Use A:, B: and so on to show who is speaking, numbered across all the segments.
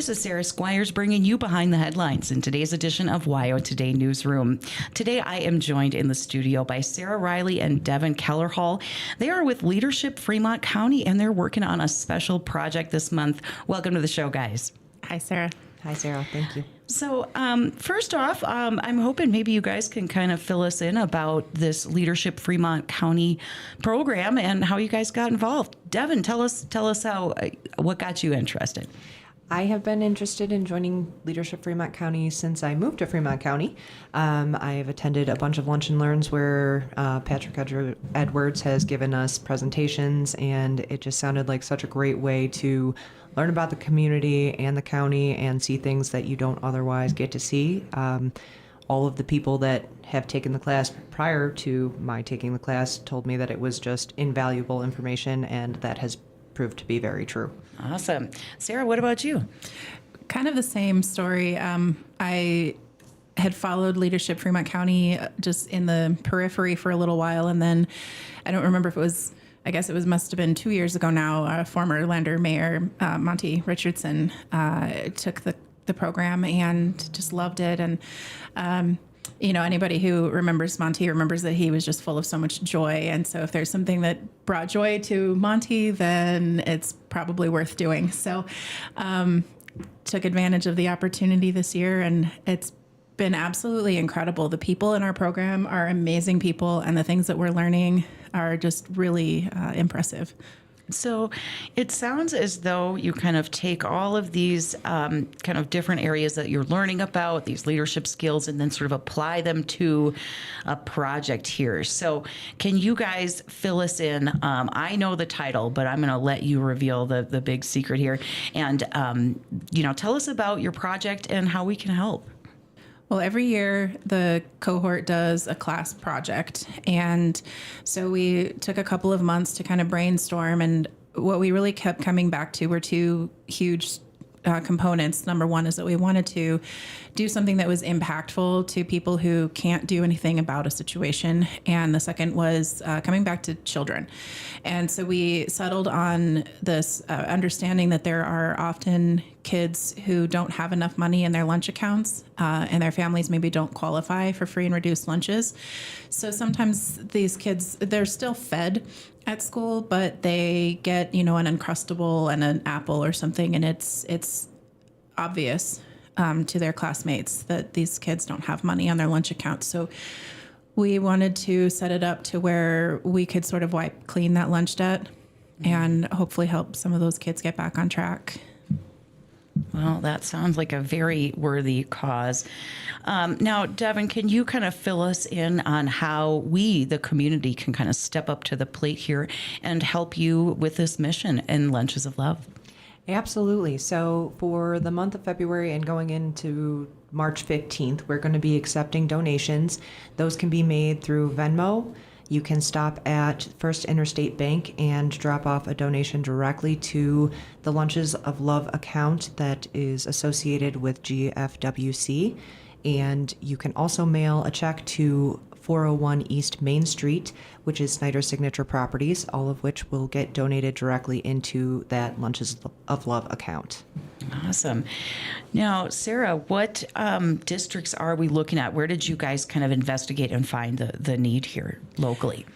A: This is Sarah Squires bringing you behind the headlines in today's edition of WYO Today Newsroom. Today I am joined in the studio by Sarah Reilley and Devon Kellerhall. They are with Leadership Fremont County and they're working on a special project this month. Welcome to the show, guys.
B: Hi, Sarah.
C: Hi, Sarah. Thank you.
A: So first off, I'm hoping maybe you guys can kind of fill us in about this Leadership Fremont County program and how you guys got involved. Devon, tell us how what got you interested.
C: I have been interested in joining Leadership Fremont County since I moved to Fremont County. I've attended a bunch of lunch and learns where Patrick Edwards has given us presentations, and it just sounded like such a great way to learn about the community and the county and see things that you don't otherwise get to see. All of the people that have taken the class prior to my taking the class told me that it was just invaluable information, and that has proved to be very true.
A: Awesome. Sarah, what about you?
B: Kind of the same story. I had followed Leadership Fremont County just in the periphery for a little while, and then I don't remember if it was, I guess it must have been 2 years ago now, former Lander Mayor Monty Richardson took the program and just loved it. And anybody who remembers Monty remembers that he was just full of so much joy. And so if there's something that brought joy to Monty, then it's probably worth doing. So took advantage of the opportunity this year, and it's been absolutely incredible. The people in our program are amazing people, and the things that we're learning are just really impressive.
A: So it sounds as though you kind of take all of these kind of different areas that you're learning about, these leadership skills, and then sort of apply them to a project here. So can you guys fill us in? I know the title, but I'm going to let you reveal the big secret here. And, tell us about your project and how we can help.
B: Well, every year the cohort does a class project. And so we took a couple of months to kind of brainstorm. And what we really kept coming back to were two huge components. Number one is that we wanted to do something that was impactful to people who can't do anything about a situation. And the second was coming back to children. And so we settled on this understanding that there are often kids who don't have enough money in their lunch accounts, and their families maybe don't qualify for free and reduced lunches. So sometimes these kids, they're still fed at school, but they get, an Uncrustable and an apple or something, and it's obvious to their classmates that these kids don't have money on their lunch account. So we wanted to set it up to where we could sort of wipe clean that lunch debt and hopefully help some of those kids get back on track.
A: Well, that sounds like a very worthy cause. Now, Devon, can you kind of fill us in on how we, the community, can kind of step up to the plate here and help you with this mission in Lunches of Love?
C: Absolutely. So for the month of February and going into March 15th, we're going to be accepting donations. Those can be made through Venmo. You can stop at First Interstate Bank and drop off a donation directly to the Lunches of Love account that is associated with GFWC. And you can also mail a check to 401 East Main Street, which is Snyder Signature Properties, all of which will get donated directly into that Lunches of Love account.
A: Awesome. Now, Sarah, what districts are we looking at? Where did you guys kind of investigate and find the need here locally?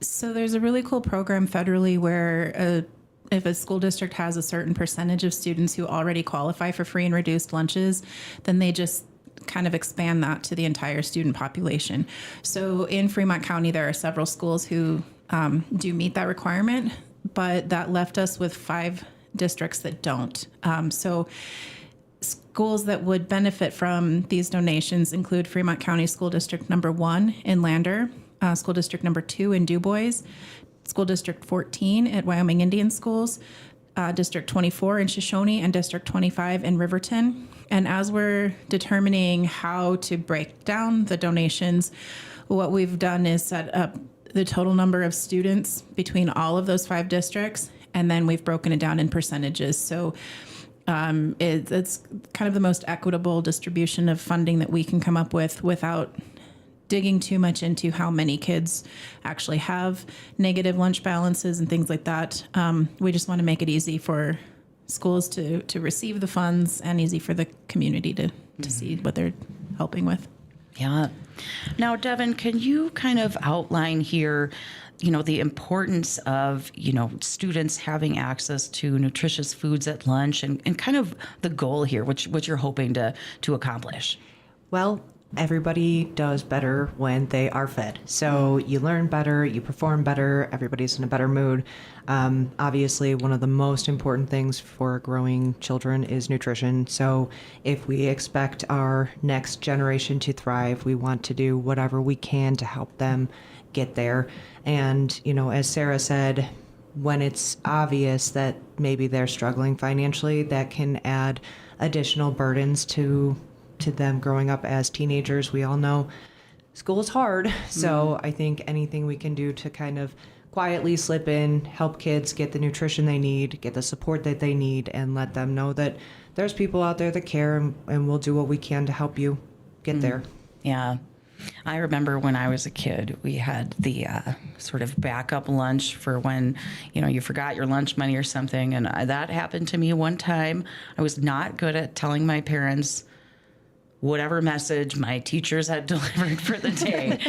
B: So there's a really cool program federally where if a school district has a certain percentage of students who already qualify for free and reduced lunches, then they just kind of expand that to the entire student population. So in Fremont County, there are several schools who do meet that requirement, but that left us with 5 districts that don't. So schools that would benefit from these donations include Fremont County School District number 1 in Lander, School District number 2 in DuBois, School District 14 at Wyoming Indian Schools, District 24 in Shoshone, and District 25 in Riverton. And as we're determining how to break down the donations, what we've done is set up the total number of students between all of those 5 districts, and then we've broken it down in percentages. So it's kind of the most equitable distribution of funding that we can come up with without digging too much into how many kids actually have negative lunch balances and things like that. We just want to make it easy for schools to receive the funds and easy for the community to see what they're helping with.
A: Yeah. Now, Devon, can you kind of outline here, the importance of, students having access to nutritious foods at lunch and kind of the goal here, what you're hoping to accomplish?
C: Well, everybody does better when they are fed. So you learn better, you perform better, everybody's in a better mood. Obviously, one of the most important things for growing children is nutrition. So if we expect our next generation to thrive, we want to do whatever we can to help them get there. And, as Sarah said, when it's obvious that maybe they're struggling financially, that can add additional burdens to them growing up as teenagers. We all know school is hard. So I think anything we can do to kind of quietly slip in, help kids get the nutrition they need, get the support that they need, and let them know that there's people out there that care, and we'll do what we can to help you get there.
A: Yeah. I remember when I was a kid, we had the sort of backup lunch for when, you forgot your lunch money or something. And that happened to me one time. I was not good at telling my parents whatever message my teachers had delivered for the day.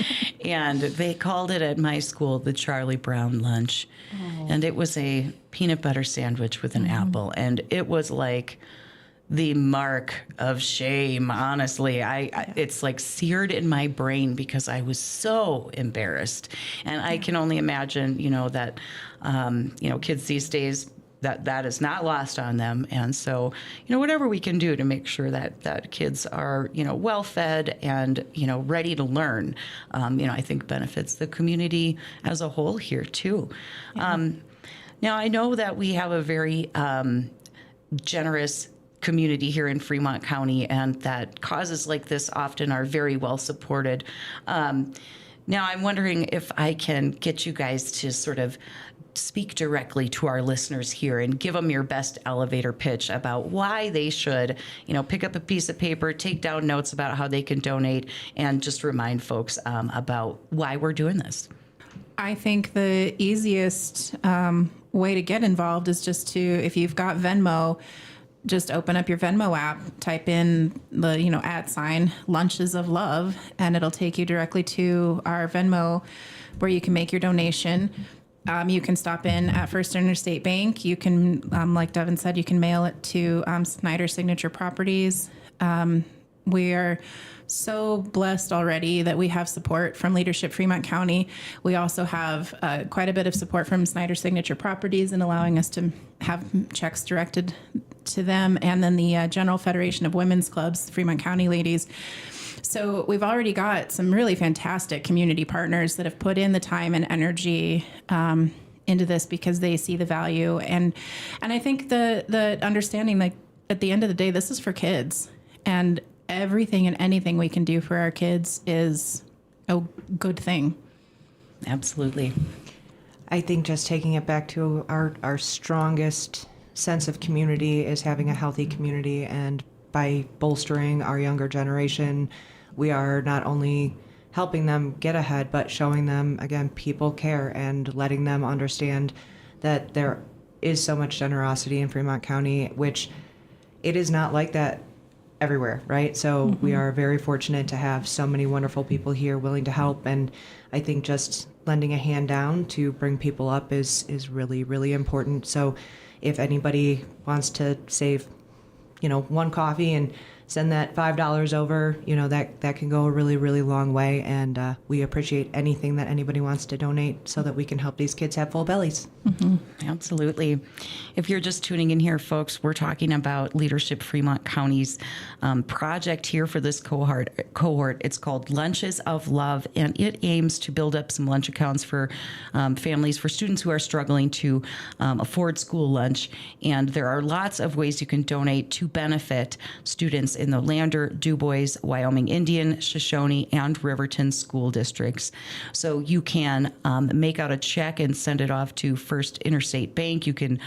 A: And they called it at my school the Charlie Brown lunch. Oh. And it was a peanut butter sandwich with an apple. And it was like the mark of shame, honestly. It's like seared in my brain because I was so embarrassed. And I can only imagine, that, kids these days, that is not lost on them. And so, whatever we can do to make sure that kids are, well fed and, ready to learn, I think benefits the community as a whole here too. Yeah. Now, I know that we have a very generous community here in Fremont County, and that causes like this often are very well supported. Now, I'm wondering if I can get you guys to sort of speak directly to our listeners here and give them your best elevator pitch about why they should, pick up a piece of paper, take down notes about how they can donate, and just remind folks about why we're doing this.
B: I think the easiest way to get involved is just to, if you've got Venmo, just open up your Venmo app, type in the, @ Lunches of Love, and it'll take you directly to our Venmo where you can make your donation. You can stop in at First Interstate Bank. You can, like Devon said, you can mail it to Snyder Signature Properties. We are so blessed already that we have support from Leadership Fremont County. We also have quite a bit of support from Snyder Signature Properties in allowing us to have checks directed to them, and then the General Federation of Women's Clubs, Fremont County Ladies. So we've already got some really fantastic community partners that have put in the time and energy into this because they see the value. And I think the understanding, like, at the end of the day, this is for kids, and everything and anything we can do for our kids is a good thing.
A: Absolutely.
C: I think just taking it back to our strongest sense of community is having a healthy community, and by bolstering our younger generation, we are not only helping them get ahead, but showing them, again, people care, and letting them understand that there is so much generosity in Fremont County, which it is not like that everywhere, right? So we are very fortunate to have so many wonderful people here willing to help, and I think just lending a hand down to bring people up is really, really important. So if anybody wants to save, one coffee and send that $5 over, that can go a really, really long way. And we appreciate anything that anybody wants to donate so that we can help these kids have full bellies.
A: Mm-hmm. Absolutely. If you're just tuning in here, folks, we're talking about Leadership Fremont County's project here for this cohort. It's called Lunches of Love, and it aims to build up some lunch accounts for families, for students who are struggling to afford school lunch. And there are lots of ways you can donate to benefit students in the Lander, DuBois, Wyoming Indian, Shoshone, and Riverton school districts. So you can make out a check and send it off to First Interstate Bank. You can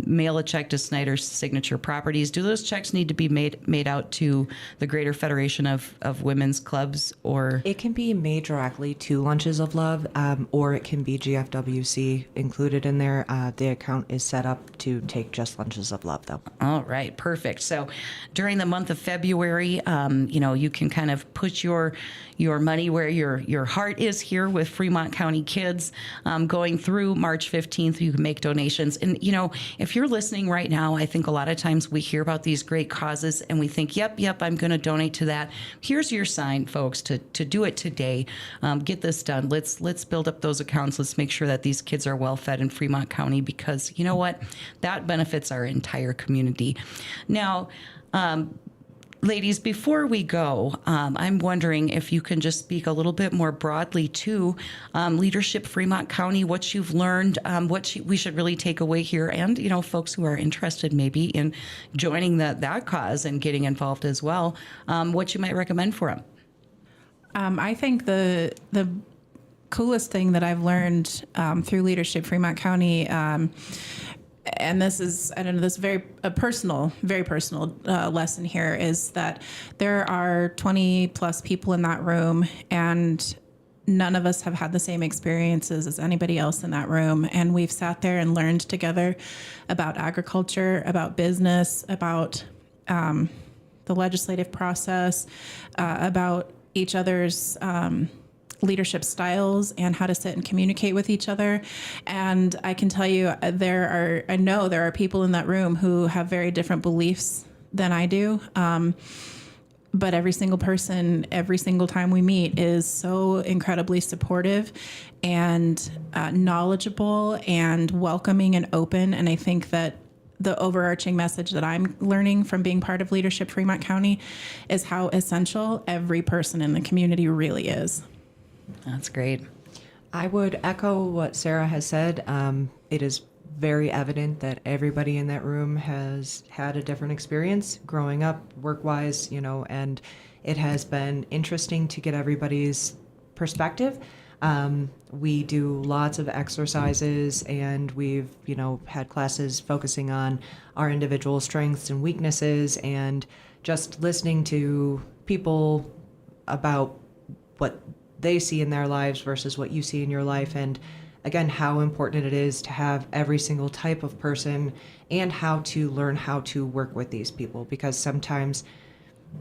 A: mail a check to Snyder's Signature Properties. Do those checks need to be made out to the Greater Federation of Women's Clubs, or?
C: It can be made directly to Lunches of Love, or it can be GFWC included in there. The account is set up to take just Lunches of Love, though.
A: All right, perfect. So during the month of February, you can kind of put your money where your heart is here with Fremont County Kids. Going through March 15th, you can make donations. And, if you're listening right now, I think a lot of times we hear about these great causes and we think, yep, I'm going to donate to that. Here's your sign, folks, to do it today. Get this done. Let's build up those accounts. Let's make sure that these kids are well fed in Fremont County, because you know what? That benefits our entire community. Now, ladies, before we go, I'm wondering if you can just speak a little bit more broadly to Leadership Fremont County, what you've learned, what we should really take away here, and folks who are interested maybe in joining that cause and getting involved as well, what you might recommend for them.
B: I think the coolest thing that I've learned through Leadership Fremont County, and this is, I don't know, this is very personal lesson here, is that there are 20 plus people in that room, and none of us have had the same experiences as anybody else in that room. And we've sat there and learned together about agriculture, about business, about the legislative process, about each other's leadership styles and how to sit and communicate with each other. And I can tell you, I know there are people in that room who have very different beliefs than I do. But every single person, every single time we meet, is so incredibly supportive and knowledgeable and welcoming and open. And I think that the overarching message that I'm learning from being part of Leadership Fremont County is how essential every person in the community really is.
A: That's great.
C: I would echo what Sarah has said. It is very evident that everybody in that room has had a different experience growing up, work-wise, and it has been interesting to get everybody's perspective. We do lots of exercises, and we've, had classes focusing on our individual strengths and weaknesses, and just listening to people about what they see in their lives versus what you see in your life. And again, how important it is to have every single type of person, and how to learn how to work with these people, because sometimes,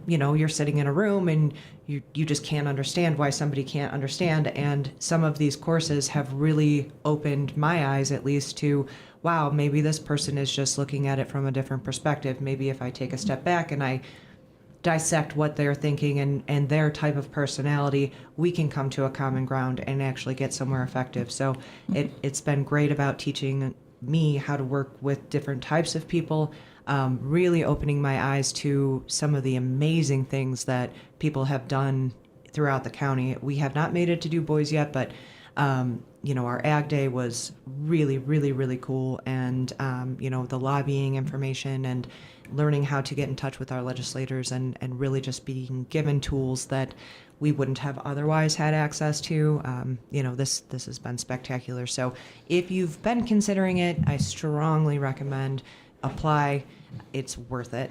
C: you're sitting in a room and you just can't understand why somebody can't understand. And some of these courses have really opened my eyes, at least, to, wow, maybe this person is just looking at it from a different perspective. Maybe if I take a step back and I dissect what they're thinking and their type of personality, we can come to a common ground and actually get somewhere effective. So it's been great about teaching me how to work with different types of people, really opening my eyes to some of the amazing things that people have done throughout the county. We have not made it to DuBois yet, but our Ag Day was really, really, really cool. And, the lobbying information and learning how to get in touch with our legislators and really just being given tools that we wouldn't have otherwise had access to. This has been spectacular. So if you've been considering it, I strongly recommend apply. It's worth it.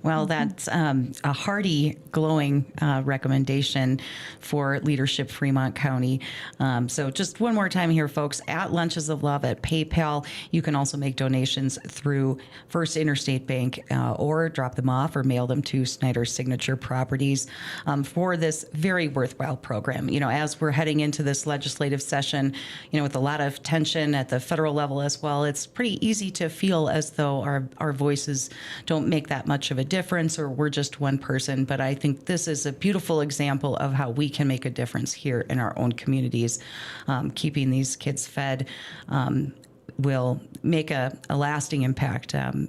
A: Well, that's a hearty, glowing recommendation for Leadership Fremont County. So just one more time here, folks, at Lunches of Love at PayPal. You can also make donations through First Interstate Bank, or drop them off or mail them to Snyder's Signature Properties, for this very worthwhile program. As we're heading into this legislative session, with a lot of tension at the federal level as well, it's pretty easy to feel as though our voices don't make that much of a difference, or we're just one person. But I think this is a beautiful example of how we can make a difference here in our own communities, keeping these kids fed. will make a lasting impact on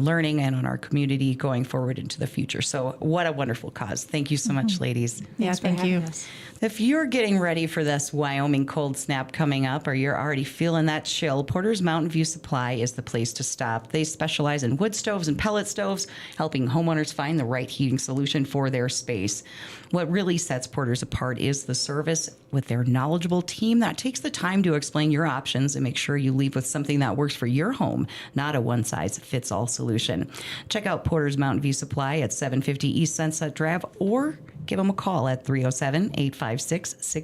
A: learning and on our community going forward into the future. So what a wonderful cause. Thank you so much, ladies.
B: Yeah,
C: Thanks for
B: thank you.
C: having us.
A: If you're getting ready for this Wyoming cold snap coming up, or you're already feeling that chill, Porter's Mountain View Supply is the place to stop. They specialize in wood stoves and pellet stoves, helping homeowners find the right heating solution for their space. What really sets Porter's apart is the service with their knowledgeable team that takes the time to explain your options and make sure you leave with something that works for your home, not a one-size-fits-all solution. Check out Porter's Mountain View Supply at 750 East Sunset Drive, or give them a call at 307-856-6000.